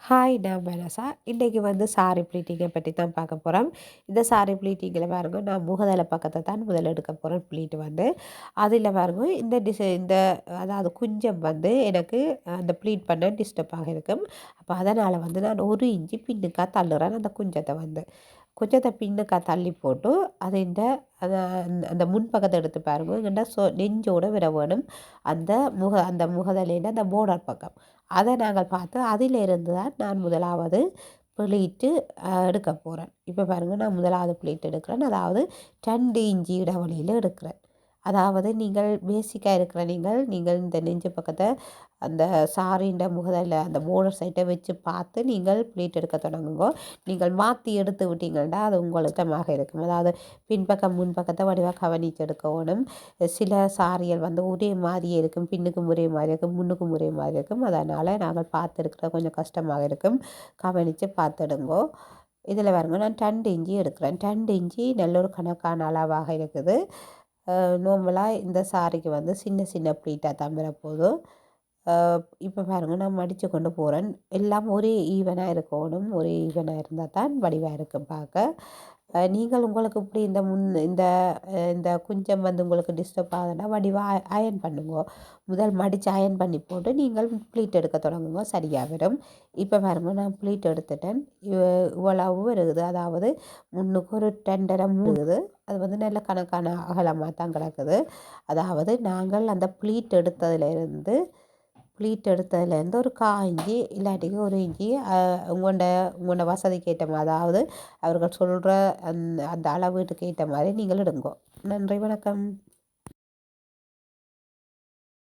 Hi நான் மனசா. இன்றைக்கி வந்து சாரி ப்ளீட்டிங்கை பற்றி தான் பார்க்க போகிறோம். இந்த சாரி ப்ளீட்டிங்கில் பாருங்க நான் முகதலை பக்கத்தை தான் முதல்ல எடுக்க போகிறேன் ப்ளீட் வந்து. அதில் பாருங்க இந்த அதாவது குஞ்சம் வந்து எனக்கு அந்த ப்ளீட் பண்ண டிஸ்டர்பாக இருக்கும். அப்போ அதனால் வந்து நான் 1 இன்ச்சு பின்னுக்காக தள்ளுறேன் அந்த குஞ்சத்தை வந்து. குஞ்சத்தை பின்னுக்கா தள்ளி போட்டு அது அந்த அந்த முன்பக்கத்தை எடுத்து பாருங்க எங்கள்கிட்ட நெஞ்சோட விட வேணும் அந்த முகதலையில் அந்த போர்டர் பக்கம். அதை நாங்கள் பார்த்து அதிலிருந்து தான் நான் முதலாவது ப்ளீட்டு எடுக்க போகிறேன். இப்போ பாருங்கள் நான் முதலாவது ப்ளீட் எடுக்கிறேன். அதாவது 2 இன்ச்சு இடைவெளியில் எடுக்கிறேன். அதாவது நீங்கள் பேசிக்காக இருக்கிற நீங்கள் இந்த நெஞ்சு பக்கத்தை அந்த சாரின்ற முகதில் அந்த போர்டர் சைட்டை வச்சு பார்த்து நீங்கள் ப்ளீட் எடுக்க தொடங்குங்க. நீங்கள் மாற்றி எடுத்து விட்டீங்கன்னா அது உங்களுத்தமாக இருக்கும். அதாவது பின்பக்கம் முன்பக்கத்தை வடிவாக கவனித்து எடுக்கணும். சில சாரிகள் வந்து ஒரே மாதிரியே இருக்கும், பின்னுக்கும் ஒரே மாதிரி இருக்கும், முன்னுக்கும் ஒரே மாதிரி இருக்கும். அதனால் நாங்கள் பார்த்து எடுக்கிறது கொஞ்சம் கஷ்டமாக இருக்கும். கவனித்து பார்த்துடுங்கோ. இதில் பாருங்க நான் 2 இன்ச்சு எடுக்கிறேன். 2 இன்ச்சு நல்ல ஒரு கணக்கான அளவாக இருக்குது. நார்மலாக இந்த சாரிக்கு வந்து சின்ன சின்ன ப்ளீட்டாக தான் வரப்போதும். இப்போ பாருங்க நான் மடித்து கொண்டு போகிறேன். எல்லாம் ஒரே ஈவனாக இருக்கணும். ஒரே ஈவனாக இருந்தால் தான் வடிவாக இருக்கும் பார்க்க. நீங்கள் உங்களுக்கு இப்படி இந்த குஞ்சம் வந்து உங்களுக்கு டிஸ்டர்ப் ஆகுதுன்னா வடிவாக அயர்ன் பண்ணுங்க. முதல் மடித்து அயர்ன் பண்ணி போட்டு நீங்கள் ப்ளீட் எடுக்க தொடங்குங்க, சரியாக வரும். இப்போ பாருங்க நான் ப்ளீட் எடுத்துட்டேன். இவ்வளவு இருக்குது. அதாவது முன்னுக்கு ஒரு 2.5 இருக்குது. அது வந்து நல்ல கணக்கான அகலமாக தான் கிடக்குது. அதாவது நாங்கள் அந்த ப்ளீட் எடுத்ததுலேருந்து ஒரு 1/4 இன்ச்சு இல்லாட்டிக்கு 1 இன்ச்சு உங்களோட வசதிக்கு ஏற்ற மாதிரி, அதாவது அவர்கள் சொல்கிற அந்த அளவீட்டுக்கு ஏற்ற மாதிரி நீங்கள் எடுங்கோ. நன்றி, வணக்கம்.